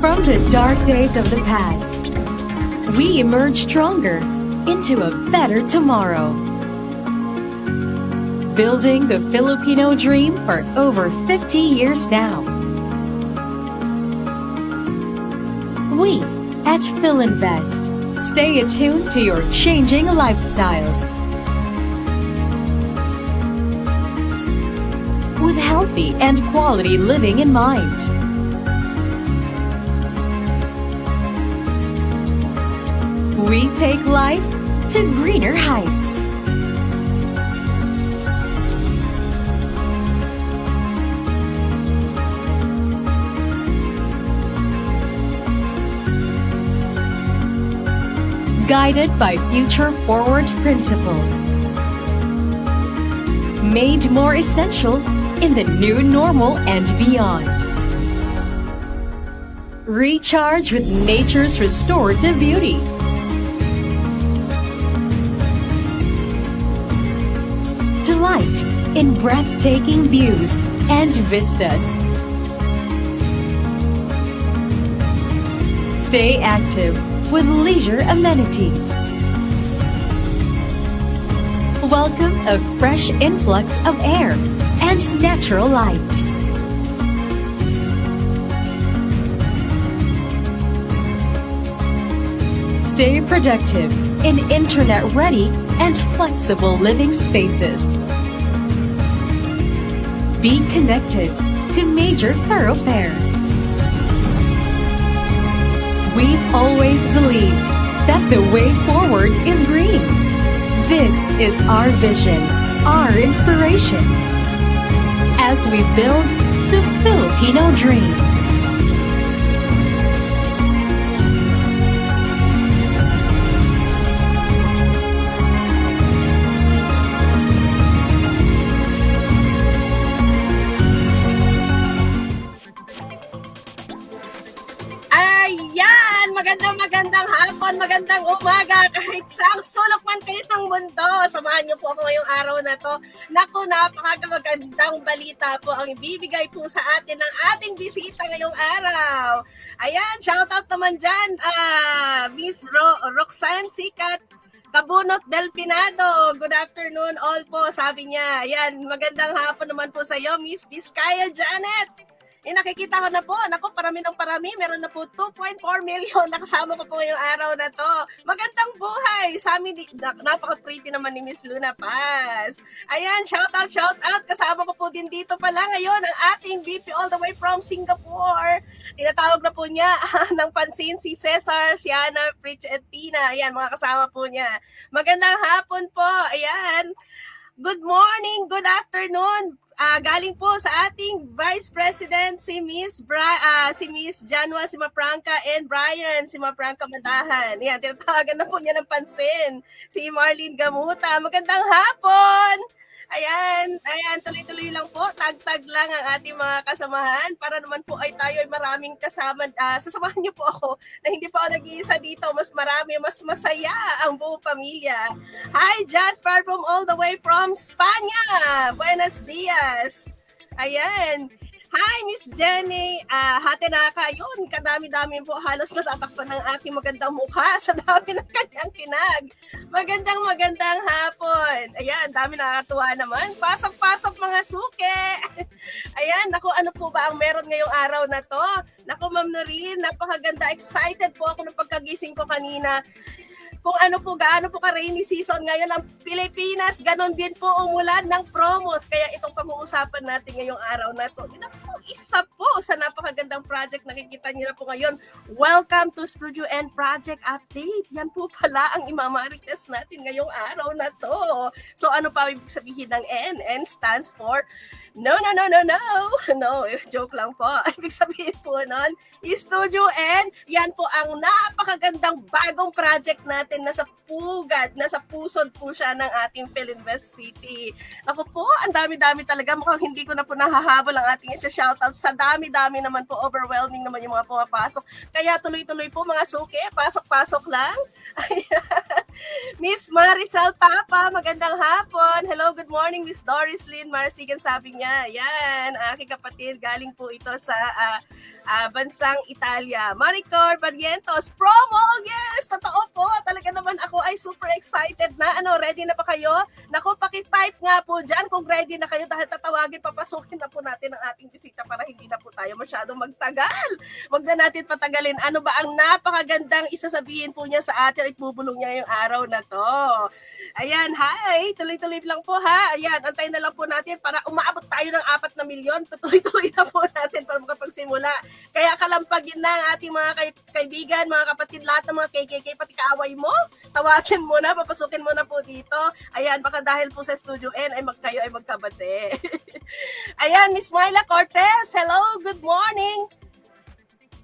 From the dark days of the past, we emerge stronger into a better tomorrow. Building the Filipino dream for over 50 years now. We at Philinvest stay attuned to your changing lifestyles. With healthy and quality living in mind. We take life to greener heights. Guided by future-forward principles. Made more essential in the new normal and beyond. Recharge with nature's restorative beauty. Delight in breathtaking views and vistas. Stay active with leisure amenities. Welcome a fresh influx of air and natural light. Stay productive in internet-ready and flexible living spaces. Be connected to major thoroughfares. We've always believed that the way forward is green. This is our vision, our inspiration, as we build the Filipino dream. Magandang hapon, magandang umaga, kahit saang sulok man kayo ng mundo. Samahan niyo po ako ngayong araw na to. Naku, napakagandang balita po ang ibibigay po sa atin ng ating bisita ngayong araw. Ayan, shoutout naman dyan, Miss Roxanne Sikat Kabunot del Pinado. Good afternoon all po, sabi niya. Ayan, magandang hapon naman po sa iyo, Miss Vizcaya Janet. Nakikita ko na po, naku, parami ng parami, meron na po 2.4 million, nakasama ko po yung araw na to. Magandang buhay, sa amin, napaka-pretty naman ni Miss Luna Paz. Ayan, shout out, kasama ko po din dito pala ngayon ang ating VP all the way from Singapore. Tinatawag na po niya ng pansin si Cesar, Siana, Fritz at Tina. Ayan, mga kasama po niya. Magandang hapon po, ayan. Good morning, good afternoon. Galing po sa ating Vice President si Miss Janwa Simapranca and Brian Simapranca Madahan. Yan, tinatawagan na po niya ng pansin. Si Marlene Gamuta. Magandang hapon! Ayan, tuloy-tuloy lang po. Tag-tag lang ang ating mga kasamahan para naman po ay tayo ay maraming kasama. Sasamahan niyo po ako na hindi pa ako nag-iisa dito. Mas marami, mas masaya ang buong pamilya. Hi, Jasper from all the way from Spanya. Buenos dias. Ayan. Hi, Miss Jenny. Hatenaka, yun, kadami-dami po halos natatakpan ng aking magandang mukha sa dami ng kanyang kinag. Magandang hapon. Ayan, dami nakakatuwa naman. Pasok-pasok mga suke. Ayan, naku, ano po ba ang meron ngayong araw na to? Naku, Ma'am Noreen, napakaganda. Excited po ako ng pagkagising ko kanina. Kung ano po, gaano po ka-rainy season ngayon ng Pilipinas, ganon din po umulan ng promos. Kaya itong pag-uusapan natin ngayong araw na to, isa po sa napakagandang project na nakikita niyo na po ngayon. Welcome to Studio N Project Update. Yan po pala ang imamarites natin ngayong araw na to. So ano pa ibig sabihin ng N? N stands for no. No, joke lang po. Ibig sabihin po nun, Studio N, yan po ang napakagandang bagong project natin. Nasa pusod po siya ng ating Philinvest City. Ako po, ang dami-dami talaga. Mukhang hindi ko na po nahahabol ang ating shoutout. Sa dami-dami naman po, overwhelming naman yung mga pumapasok. Kaya tuloy-tuloy po mga suki, pasok-pasok lang. Miss Maricel Papa, magandang hapon. Hello, good morning, Miss Doris Lynn Marasigan, sabi niya. Yan, aking kapatid, galing po ito sa bansang Italia. Maricor Barrientos, promo! Yes, totoo po. Talaga naman ako ay super excited na. Ready na ba kayo? Naku, paki-type nga po dyan kung ready na kayo dahil tatawagin, papasukin na po natin ang ating bisita para hindi na po tayo masyadong magtagal. Huwag na natin patagalin. Ano ba ang napakagandang isasabihin po niya sa atin at bubulong niya yung araw na to. Ayan, hi! Tuloy-tuloy lang po ha. Ayan, antayin na lang po natin para umaabot tayo ng 4 na milyon. Tuloy-tuloy na po natin para makapagsimula. Kaya kalampagin na ang ating mga kaibigan, mga kapatid, lahat ng mga KKK, pati kaaway mo. Tawagin mo na, papasukin mo na po dito. Ayan, baka dahil po sa Studio N, kayo ay magkabate. Ayan, Miss Myla Cortez, hello, good morning.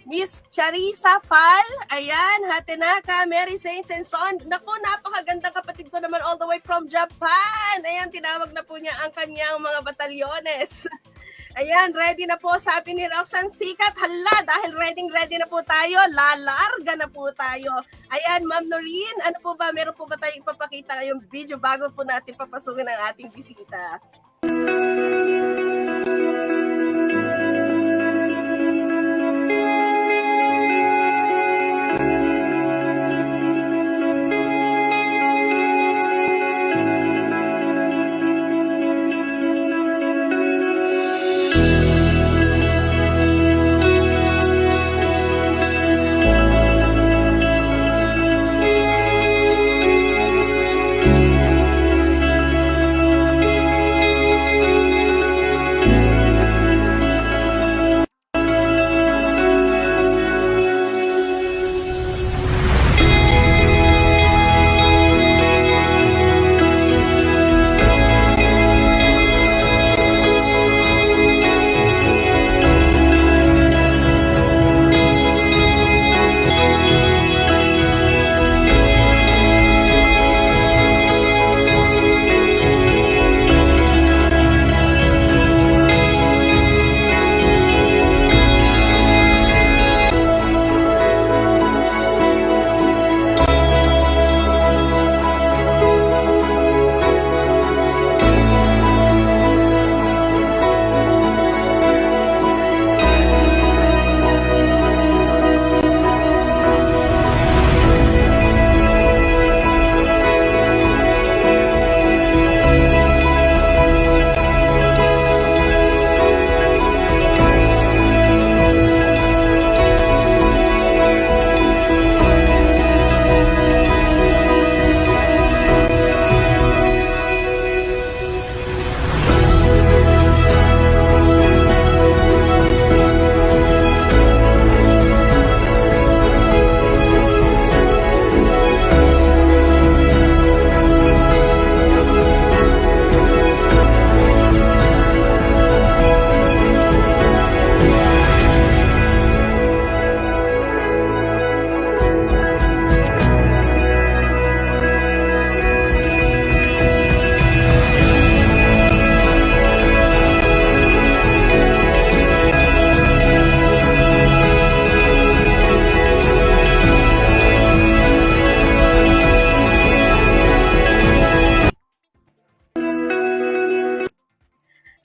Miss Charissa Pal, ayan, Hatenaka, Mary Saints and Son. Naku, napakagandang kapatid ko naman all the way from Japan. Ayan, tinawag na po niya ang kanyang mga batalyones. Ayan, ready na po, sabi ni Roxanne Sikat. Hala, dahil ready na po tayo, lalarga na po tayo. Ayan, Ma'am Noreen, ano po ba, meron po ba tayong ipapakita ngayong video bago po natin papasukin ang ating bisita?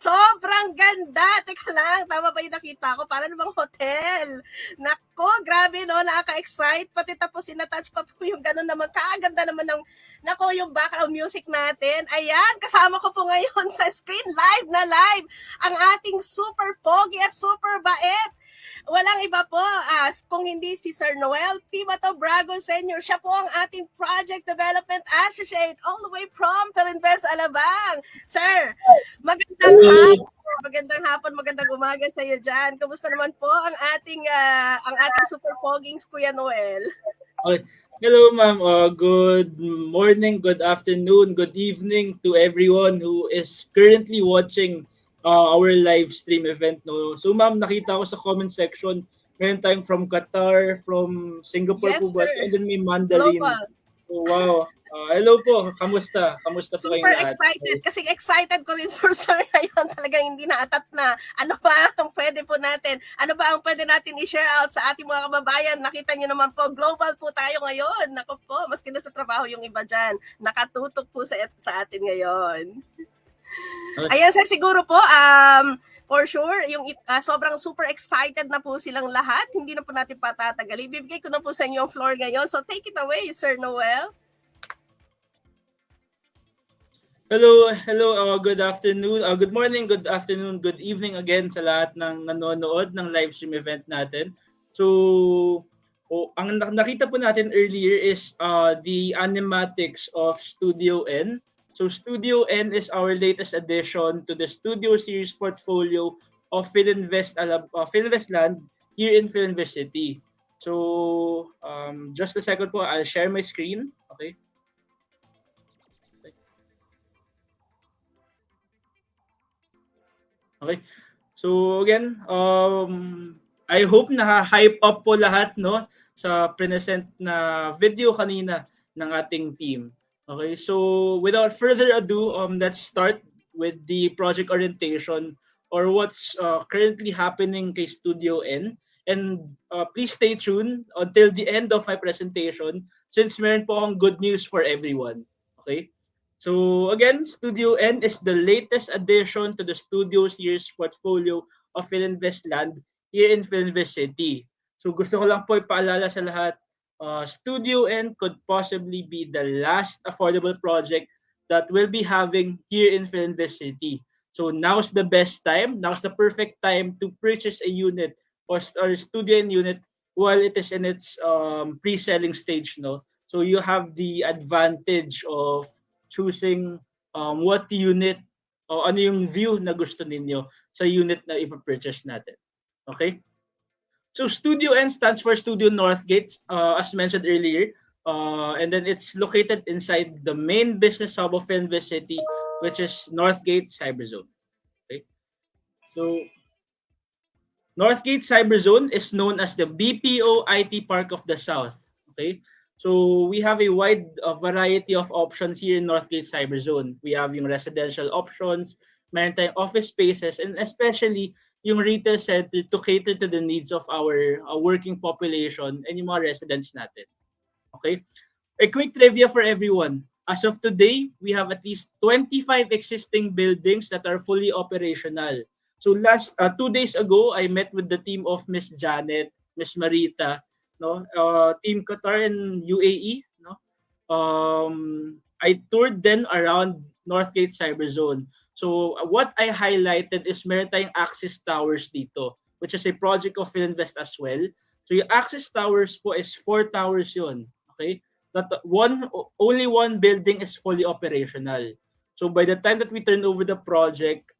Sobrang ganda! Teka lang, tama ba yung nakita ko? Para namang hotel. Nako, grabe no, nakaka-excite. Pati tapos sinatouch pa po yung gano'n naman. Kaaganda naman ng, nako, yung background music natin. Ayan, kasama ko po ngayon sa screen, live na live, ang ating super pogi at super bait. walang iba po kung hindi si Sir Noel Timato Brago Sr. Siya po ang ating Project Development Associate all the way from Philinvest Alabang. Sir, magandang hapon. Magandang hapon, magandang umaga sa iyo dyan. Kumusta naman po ang ating super poging Kuya Noel? Okay. Hello, ma'am. Good morning, good afternoon, good evening to everyone who is currently watching our live stream event. No? So, ma'am, nakita ko sa comment section, meron tayong from Qatar, from Singapore Yes, po ba? sir. And then may Mandarin. Global. So, wow. Hello po. Kamusta? Kamusta po kayong Super lahat? excited. Kasi excited ko rin for sir ngayon. Talagang hindi naatat na. Ano ba ang pwede po natin? Ano ba ang pwede natin i-share out sa ating mga kababayan? Nakita nyo naman po, global po tayo ngayon. Nako po, maski na sa trabaho yung iba dyan. Nakatutok po sa atin ngayon. Ayan sir, siguro po, for sure, yung sobrang super excited na po silang lahat. Hindi na po natin patatagal. Ibibigay ko na po sa inyo yung floor ngayon. So take it away, Sir Noel. Hello, good afternoon, good morning, good afternoon, good evening again sa lahat ng nanonood ng live stream event natin. So, ang nakita po natin earlier is the animatics of Studio N. So, Studio N is our latest addition to the Studio Series portfolio of Philinvest Land here in Philinvest City. So, just a second po, I'll share my screen. Okay. Okay. So again, I hope na-hype up po lahat no sa present na video kanina ng ating team. Okay. So without further ado, let's start with the project orientation or what's currently happening kay Studio N. And please stay tuned until the end of my presentation since meron po akong good news for everyone. Okay? So again, Studio N is the latest addition to the Studio Series portfolio of Philinvest Land here in Philinvest City. So gusto ko lang po ipaalala sa lahat, Studio N could possibly be the last affordable project that we'll be having here in Philinvest City. So now's the best time, now's the perfect time to purchase a unit or Studio N unit while it is in its pre-selling stage. No? So you have the advantage of choosing what unit o ano yung view na gusto ninyo sa unit na ipapurchase natin. Okay? So Studio N stands for Studio Northgate, as mentioned earlier. And then it's located inside the main business hub of Philinvest City, which is Northgate Cyberzone. Okay? So Northgate Cyberzone is known as the BPO IT Park of the South. Okay? So we have a wide variety of options here in Northgate Cyberzone. We have yung residential options, meron tayong office spaces, and especially yung retail center to cater to the needs of our working population and yung mga residents natin. Okay? A quick trivia for everyone. As of today, we have at least 25 existing buildings that are fully operational. So 2 days ago, I met with the team of Miss Janet, Miss Marita, no, Team Qatar and UAE, no. I toured then around Northgate Cyberzone. So what I highlighted is meron tayong Access Towers dito, which is a project of Philinvest as well. So yung Access Towers po is 4 towers yun, okay? That only one building is fully operational. So by the time that we turn over the project,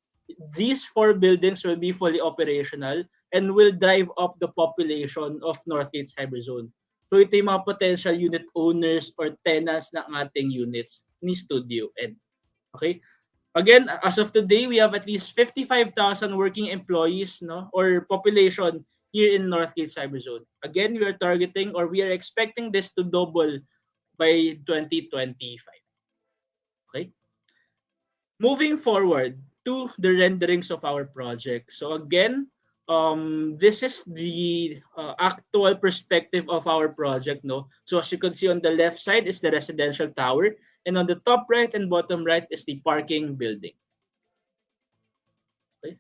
these 4 buildings will be fully operational and will drive up the population of Northgate Cyberzone. So ito yung mga potential unit owners or tenants ng ating units ni Studio N. Okay? Again, as of today, we have at least 55,000 working employees, no, or population here in Northgate Cyberzone. Again, we are targeting or we are expecting this to double by 2025. Okay? Moving forward to the renderings of our project. So again, this is the actual perspective of our project. No, so as you can see on the left side is the residential tower, and on the top right and bottom right is the parking building. Okay.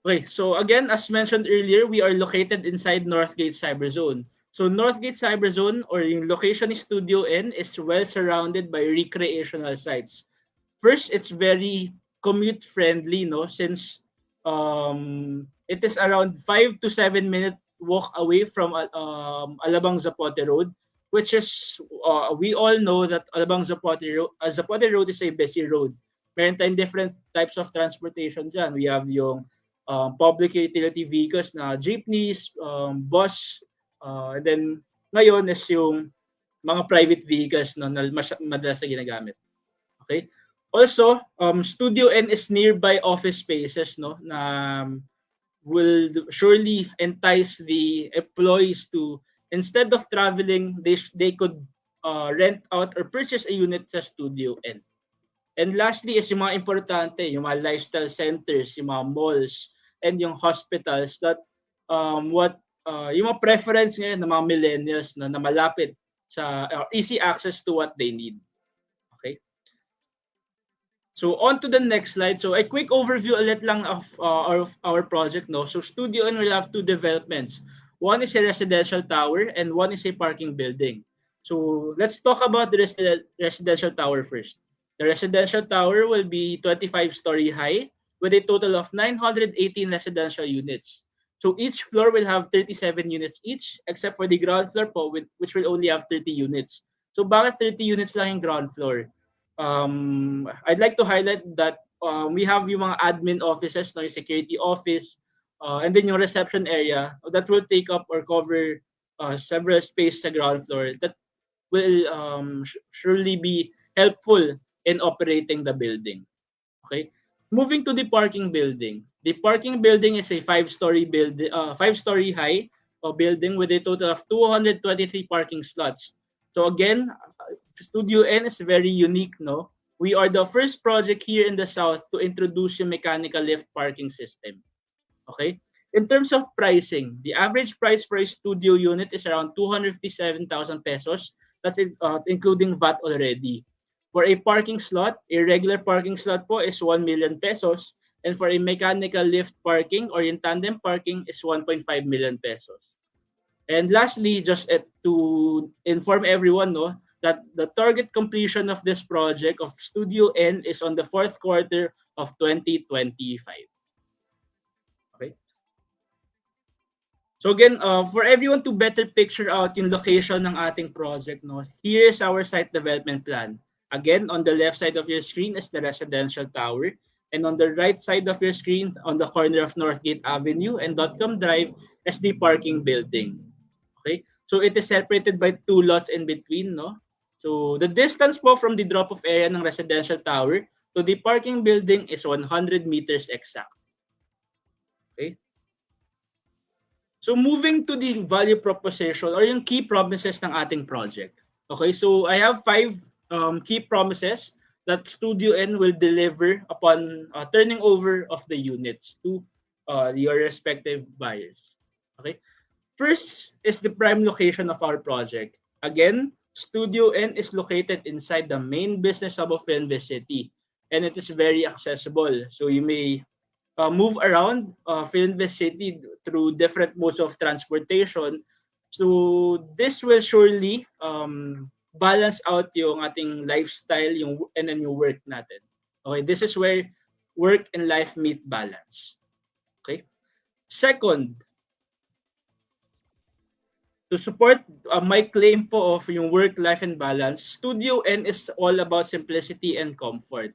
Okay. So again, as mentioned earlier, we are located inside Northgate Cyberzone. So Northgate Cyberzone or yung location ni Studio N is well surrounded by recreational sites. First, it's very commute friendly, no, since It is around 5 to 7 minute walk away from Alabang Zapote Road, which is, we all know that Alabang Zapote Road is a busy road. Meron tayong different types of transportation dyan. We have yung public utility vehicles na jeepneys, bus, and then ngayon is yung mga private vehicles no, na madalas na ginagamit. Okay? Also, Studio N is nearby office spaces no, na will surely entice the employees to, instead of traveling, they could rent out or purchase a unit sa Studio N. And lastly is yung mga importante, yung mga lifestyle centers, yung mga malls, and yung hospitals that yung mga preference ngayon ng mga millennials na malapit sa easy access to what they need. Okay? So on to the next slide. So a quick overview ulit lang of our project. No? So Studio N will have two developments. One is a residential tower and one is a parking building. So let's talk about the residential tower first. The residential tower will be 25-story high with a total of 918 residential units. So each floor will have 37 units each, except for the ground floor po, which will only have 30 units. So bakit 30 units lang yung ground floor? I'd like to highlight that we have yung mga admin offices, no, yung security office, and then yung reception area that will take up or cover several space sa ground floor that will surely be helpful in operating the building. Okay. Moving to the parking building. The parking building is a 5-story building, 5-story high building with a total of 223 parking slots. So again, Studio N is very unique, no? We are the first project here in the South to introduce a mechanical lift parking system. Okay? In terms of pricing, the average price for a studio unit is around 257,000 pesos. That's including VAT already. For a parking slot, a regular parking slot po is 1 million pesos. And for a mechanical lift parking or in tandem parking is 1.5 million pesos. And lastly, just to inform everyone, no, that the target completion of this project of Studio N is on the fourth quarter of 2025. Okay. So again, for everyone to better picture out yung location ng ating project, no, here is our site development plan. Again, on the left side of your screen is the residential tower. And on the right side of your screen, on the corner of Northgate Avenue and Dotcom Drive, is the parking building. Okay? So it is separated by 2 lots in between, no? So the distance po from the drop-off area ng residential tower to the parking building is 100 meters exact. Okay? So moving to the value proposition or yung key promises ng ating project. Okay, so I have 5 key promises that Studio N will deliver upon turning over of the units to your respective buyers. Okay. First is the prime location of our project. Again, Studio N is located inside the main business hub of Fenves City, and it is very accessible. So you may move around Fenves City through different modes of transportation. So this will surely balance out yung ating lifestyle and then yung work natin. Okay, this is where work and life meet balance. Okay. Second, to support my claim po of yung work, life, and balance, Studio N is all about simplicity and comfort.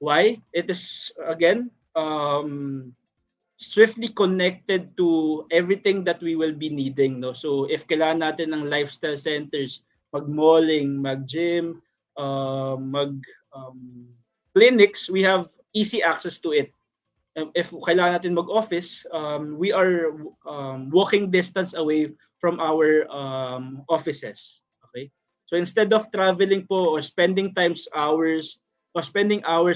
Why? It is, again, swiftly connected to everything that we will be needing. No? So if kailangan natin ng lifestyle centers, mag-malling, mag-gym, clinics, we have easy access to it. If kailangan natin mag-office, we are walking distance away from our offices. Okay? So instead of traveling po or spending hours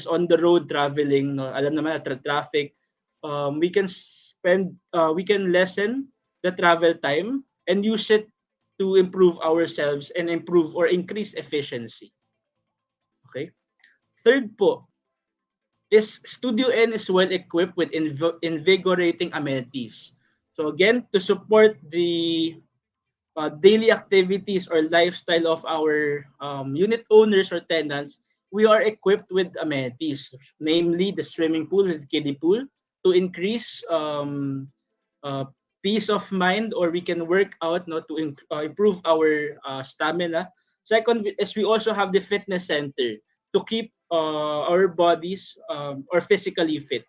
on the road traveling, no, alam naman na traffic, we can lessen the travel time and use it to improve ourselves and improve or increase efficiency. Okay. Third po is Studio N is well equipped with invigorating amenities. So again, to support the daily activities or lifestyle of our unit owners or tenants, we are equipped with amenities, namely the swimming pool with kiddie pool to increase uh, peace of mind, or we can work out no, to improve our stamina. Second is we also have the fitness center to keep our bodies or physically fit.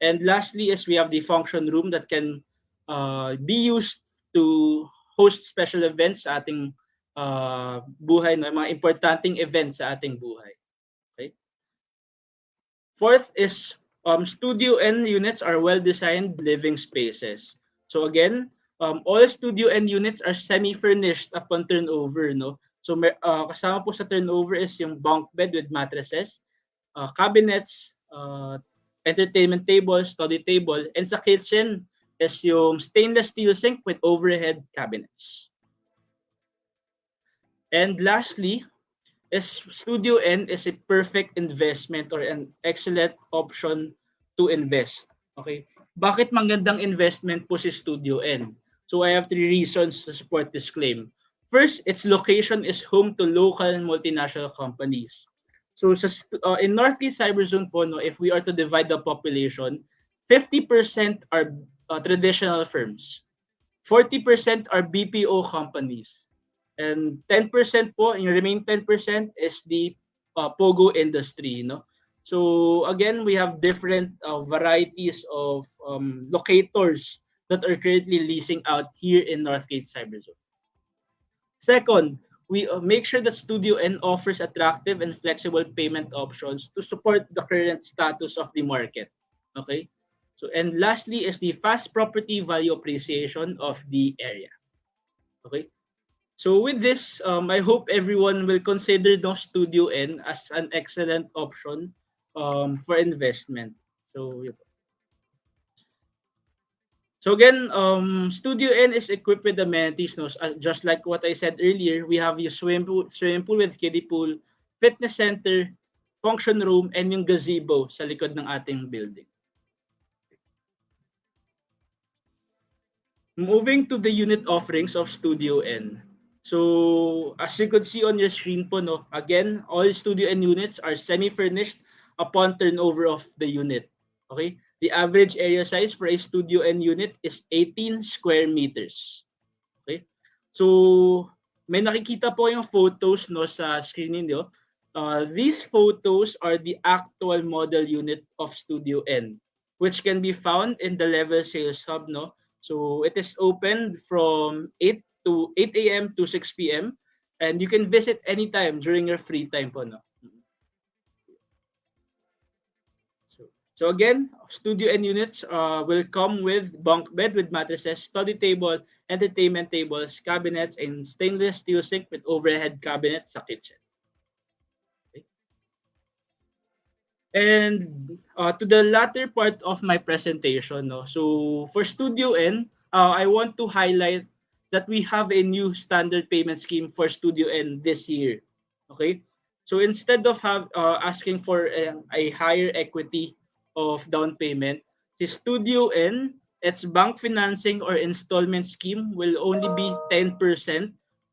And lastly is we have the function room that can be used to host special events sa ating buhay, no? Mga importanteng events sa ating buhay. Okay? Fourth is Studio N units are well-designed living spaces. So again, all Studio N units are semi-furnished upon turnover. No? So kasama po sa turnover is yung bunk bed with mattresses, cabinets, entertainment table, study table, and sa kitchen is yung stainless steel sink with overhead cabinets. And lastly, is Studio N is a perfect investment or an excellent option to invest. Okay? Bakit magandang investment po si Studio N? So I have three reasons to support this claim. First, its location is home to local and multinational companies. So in Northgate Cyberzone po, no, if we are to divide the population, 50% are traditional firms. 40% are BPO companies. And 10% po, yung remaining 10% is the Pogo industry, no? So again, we have different varieties of locators that are currently leasing out here in Northgate Cyberzone. Second, we make sure that Studio N offers attractive and flexible payment options to support the current status of the market. Okay? So and lastly is the fast property value appreciation of the area. Okay? So with this, I hope everyone will consider the Studio N as an excellent option for investment. So, yun. So again, Studio N is equipped with amenities. No? Just like what I said earlier, we have yung swimming pool with kiddie pool, fitness center, function room, and yung gazebo sa likod ng ating building. Moving to the unit offerings of Studio N. So as you could see on your screen po, no, again, all Studio N units are semi-furnished upon turnover of the unit. Okay? The average area size for a Studio N unit is 18 square meters. Okay? So may nakikita po yung photos no sa screen niyo. These photos are the actual model unit of Studio N, which can be found in the level sales hub, no. So it is open from 8 a.m. to 6 p.m. and you can visit anytime during your free time po, no. So again, Studio N units will come with bunk bed with mattresses, study table, entertainment tables, cabinets, and stainless steel sink with overhead cabinets sa kitchen. Okay. And to the latter part of my presentation, no. So for Studio N, I want to highlight that we have a new standard payment scheme for Studio N this year. Okay, so instead of asking for a higher equity of down payment, the Studio N, its bank financing or installment scheme will only be 10%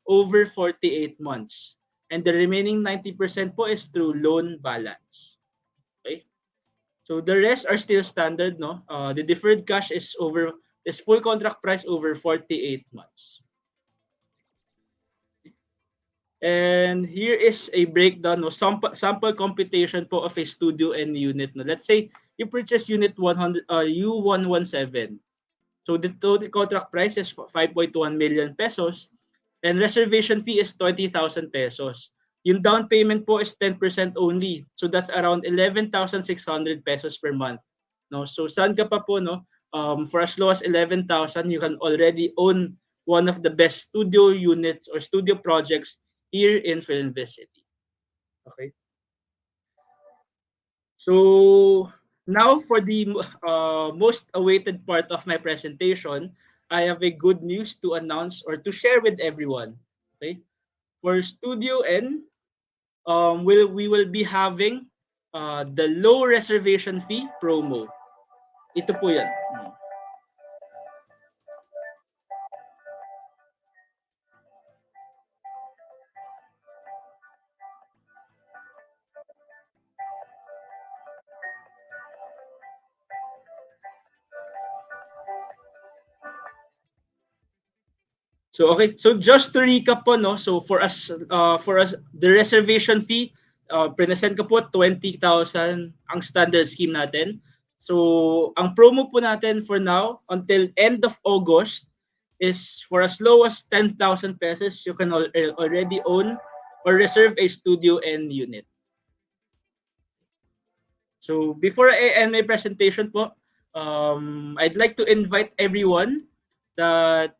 over 48 months. And the remaining 90% po is through loan balance. Okay? So the rest are still standard, no? The deferred cash is full contract price over 48 months. And here is a breakdown, no, sample computation po of a Studio N unit. No. Let's say you purchase unit 100 U117. So the total contract price is 5.1 million pesos and reservation fee is 20,000 pesos. Yung down payment po is 10% only. So that's around 11,600 pesos per month. No, so saan ka pa po, no? For as low as 11,000, you can already own one of the best studio units or studio projects here in Philinvest City. Okay. So now for the most awaited part of my presentation, I have a good news to announce or to share with everyone. Okay. For Studio N, we will be having the low reservation fee promo. Ito po yan. So okay, so just to recap po, no. So for us the reservation fee, present ko po 20,000 ang standard scheme natin. So ang promo po natin for now until end of August is for as low as 10,000 pesos you can already own or reserve a Studio N unit. So before I end my presentation po, I'd like to invite everyone that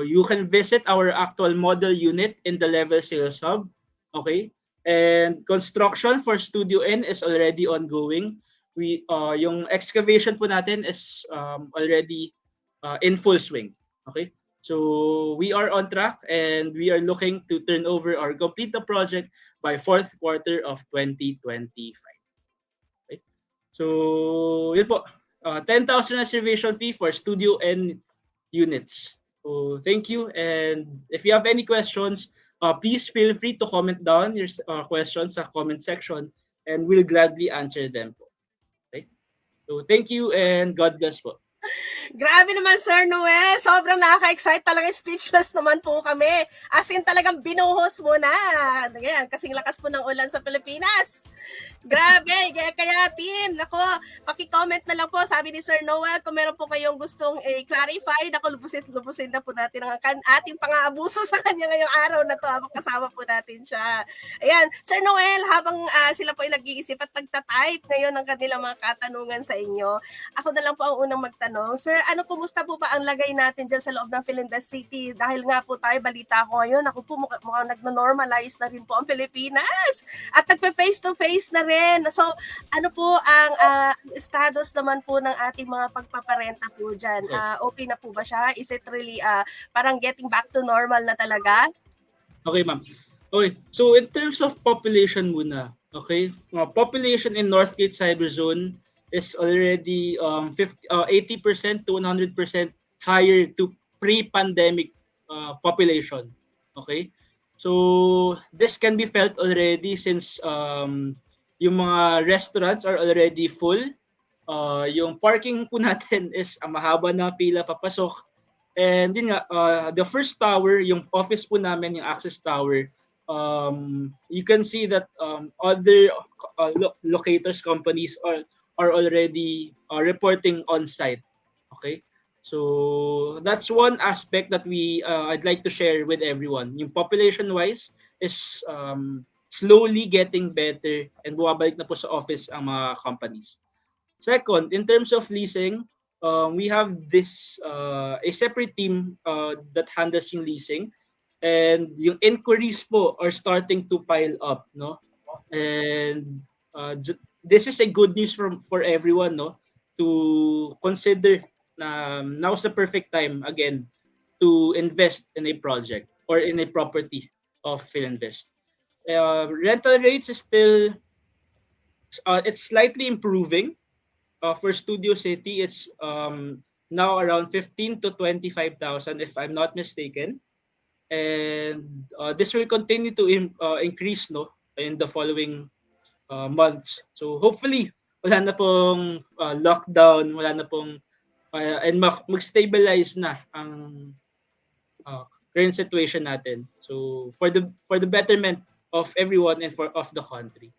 you can visit our actual model unit in the Level Sales Hub. Okay? And construction for Studio N is already ongoing. Yung excavation po natin is already in full swing. Okay? So we are on track and we are looking to turn over or complete the project by fourth quarter of 2025. Okay? So yun po. 10,000 reservation fee for Studio N units. So thank you, and if you have any questions, please feel free to comment down your questions sa comment section, and we'll gladly answer them po. Okay? So thank you and God bless po. Grabe naman, Sir Noel. Sobrang nakaka-excite. Talagang speechless naman po kami. As in, talagang binuhos mo na. Ganyan, kasing lakas po ng ulan sa Pilipinas. Grabe. Kaya, team, nako, paki-comment na lang po. Sabi ni Sir Noel, kung meron po kayong gustong clarify, nako, lubusin na po natin ang ating pang-aabuso sa kanya ngayong araw na to. Habang kasama po natin siya. Ayan, Sir Noel, habang sila po ay nag-iisip at nagtatype ngayon ng kanilang mga katanungan sa inyo, ako na lang po ang unang magtanong. Sir, ano, kumusta po ba ang lagay natin dyan sa loob ng Philinvest City? Dahil nga po tayo, balita ko ngayon, ako po mukhang nagno-normalize na rin po ang Pilipinas. At nagpe-face-to-face na rin. So, ano po ang status naman po ng ating mga pagpaparenta po dyan? Okay na po ba siya? Is it really parang getting back to normal na talaga? Okay, ma'am. Okay, so in terms of population muna, okay, population in Northgate Cyberzone is already 80% to 100% higher to pre-pandemic population. Okay? So, this can be felt already since yung mga restaurants are already full. Yung parking po natin is mahaba na pila papasok. And din nga, the first tower, yung office po namin, yung access tower, you can see that other locators companies are already reporting on site. Okay, so that's one aspect that I'd like to share with everyone. Yung population wise is slowly getting better and bumabalik na po sa office ang mga companies. Second, in terms of leasing, we have this a separate team that handles yung leasing, and yung inquiries po are starting to pile up, no? And this is a good news for everyone, no, to consider na now's the perfect time again to invest in a project or in a property of Philinvest. Rental rates is still it's slightly improving. For Studio City, it's now around 15 to 25,000 if I'm not mistaken, and this will continue to increase, no, in the following months. So hopefully wala na pong lockdown, wala na pong and mag-stabilize na ang current situation natin. So for the betterment of everyone and of the country.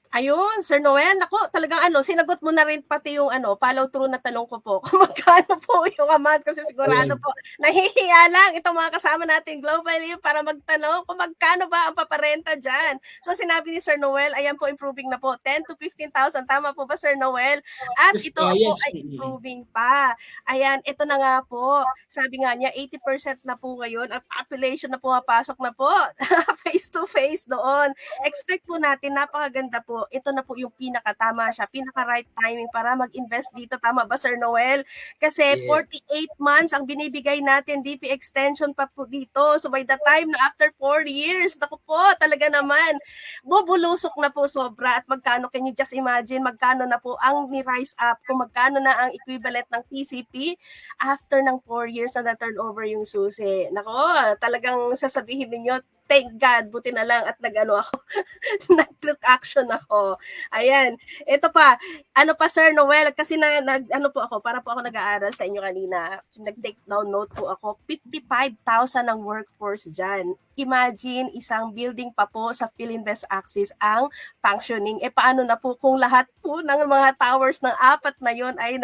Ayun, Sir Noel, ako talagang sinagot mo na rin pati yung follow through na tanong ko po. Kung magkano po yung amount, kasi sigurado po nahihiya lang itong mga kasama natin globally para magtanong kung magkano ba ang paparenta dyan. So sinabi ni Sir Noel, ayan po, improving na po, 10 to 15,000. Tama po ba, Sir Noel? At ito po ay improving pa. Ayan, ito na nga po. Sabi nga niya, 80% na po ngayon at population na pumapasok na po face to face doon. Expect po natin, napakaganda po. Ito na po yung pinakatama siya, pinaka-right timing para mag-invest dito. Tama ba, Sir Noel? Kasi 48 months ang binibigay natin, DP extension pa po dito. So by the time na after 4 years, naku po, talaga naman, bubulusok na po sobra. At magkano, can you just imagine, magkano na po ang ni-rise up, kung magkano na ang equivalent ng PCP after ng 4 years na na-turnover yung susi. Naku, talagang sasabihin ninyo, thank God, buti na lang at nag-ano ako, nag-took action ako. Ayan. Ito pa, ano pa Sir Noel, kasi ano po ako, para po ako nag-aaral sa inyo kanina, nag-take down note po ako, 55,000 ang workforce dyan. Imagine, isang building pa po sa Philinvest Axis ang functioning. Paano na po kung lahat po ng mga towers ng 4 na yon ay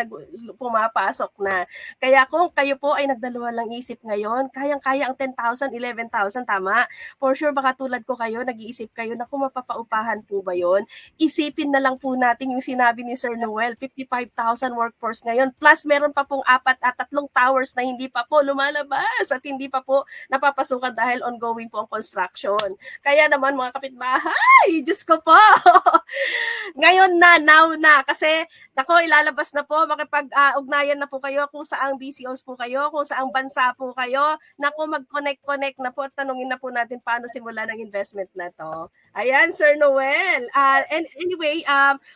pumapasok na. Kaya kung kayo po ay nagdalawa lang isip ngayon, kayang-kaya ang 10,000, 11,000, tama? For sure, baka tulad ko kayo, nag-iisip kayo na kung mapapaupahan po ba yon. Isipin na lang po natin yung sinabi ni Sir Noel, 55,000 workforce ngayon, plus meron pa pong 4 at 3 towers na hindi pa po lumalabas at hindi pa po napapasukan dahil ongoing po ang construction. Kaya naman mga kapitbahay, Diyos ko po, ngayon na, now na, kasi nako, ilalabas na po, makipag-ugnayan na po kayo kung saang BCOs po kayo, kung saang bansa po kayo, nako, mag-connect na po at tanungin na po natin paano simula ng investment na to. Ayan, Sir Noel. And anyway,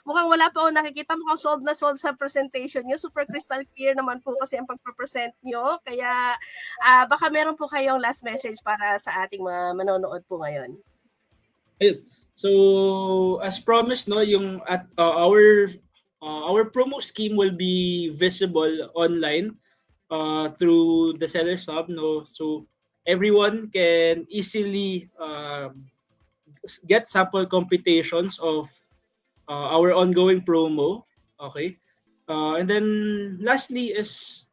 mukhang wala pa ako nakikita, mukhang solved na solved sa presentation nyo. Super crystal clear naman po kasi ang pagpapresent nyo. Kaya baka meron po kayong last message para sa ating mga manonood po ngayon. So, as promised, no, yung at our promo scheme will be visible online through the Sellers Hub, no. So, everyone can easily get sample computations of our ongoing promo. Okay. And then lastly is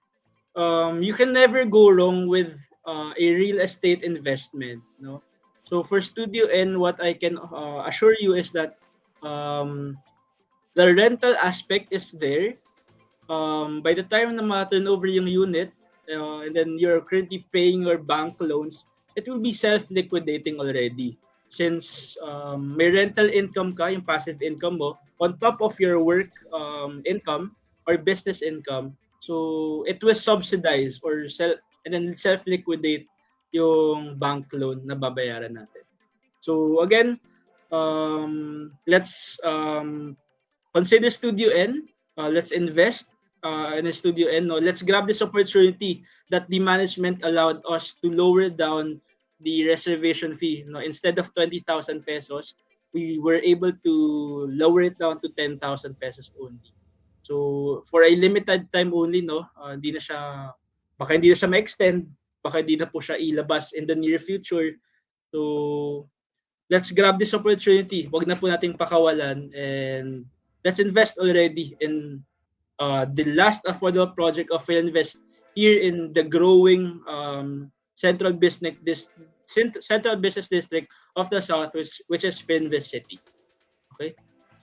you can never go wrong with a real estate investment, no? So for Studio N, what I can assure you is that the rental aspect is there. By the time na ma-turn over yung unit, and then you're currently paying your bank loans, it will be self-liquidating already. Since may rental income ka, yung passive income mo, on top of your work income or business income, so it will subsidize or and then self-liquidate yung bank loan na babayaran natin. So again, let's consider Studio N. Let's invest in a Studio N. No? Let's grab this opportunity that the management allowed us to lower down the reservation fee. No? Instead of 20,000 pesos, we were able to lower it down to 10,000 pesos only. So for a limited time only, no, baka hindi na siya ma-extend, baka hindi na po siya ilabas in the near future. So let's grab this opportunity. Wag na po nating pakawalan, and let's invest already in the last affordable project of Philinvest here in the growing Central Business District of the South, which is Philinvest City. Okay?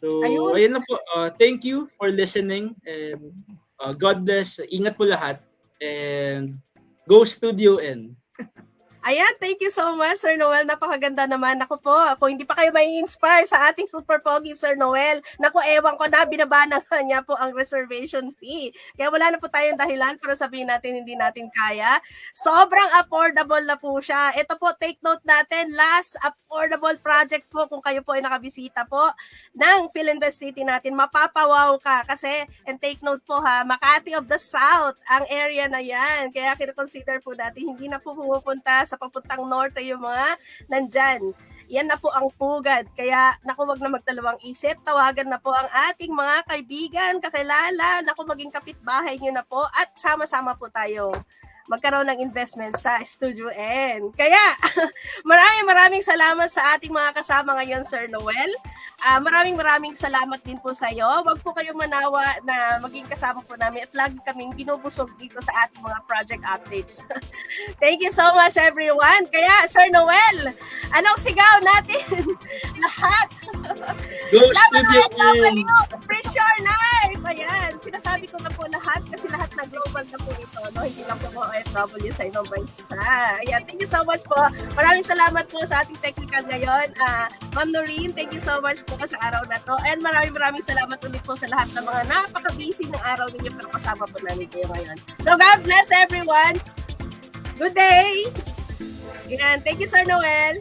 So, ayun na po. Thank you for listening, and God bless. Ingat po lahat, and go Studio N. Ayan, thank you so much, Sir Noel. Napakaganda naman. Ako po, kung hindi pa kayo mai-inspire sa ating super pogi, Sir Noel, naku, ewan ko na, binaba na niya po ang reservation fee. Kaya wala na po tayong dahilan para sabihin natin hindi natin kaya. Sobrang affordable na po siya. Ito po, take note natin, last affordable project po, kung kayo po ay nakabisita po ng Philinvest City natin, mapapawaw ka. Kasi, and take note po ha, Makati of the South, ang area na yan. Kaya kina-consider po natin, hindi na po pumupunta sa papuntang norte yung mga nandyan. Yan na po ang pugad. Kaya, naku, wag na magdalawang isip. Tawagan na po ang ating mga kaibigan, kakilala, naku, maging kapitbahay nyo na po at sama-sama po tayo magkaroon ng investment sa Studio N. Kaya, maraming salamat sa ating mga kasama ngayon, Sir Noel. Maraming salamat din po sa iyo. Wag po kayong manawa na maging kasama po namin at lagi kaming binubusog dito sa ating mga project updates. Thank you so much, everyone. Kaya, Sir Noel, anong sigaw natin? Lahat. Go Studio N! Pressure life! Ayan, sinasabi ko na po lahat kasi lahat na global na po ito. No? Hindi lang po mga OFW sa ibang bansa. Ayan, thank you so much po. Maraming salamat po sa ating technical ngayon. Ma'am Noreen, thank you so much po sa araw na to. And maraming salamat ulit po sa lahat ng mga napaka-busy ng araw ninyo pero kasama po namin kayo ngayon. So God bless everyone. Good day! Ayan, thank you, Sir Noel.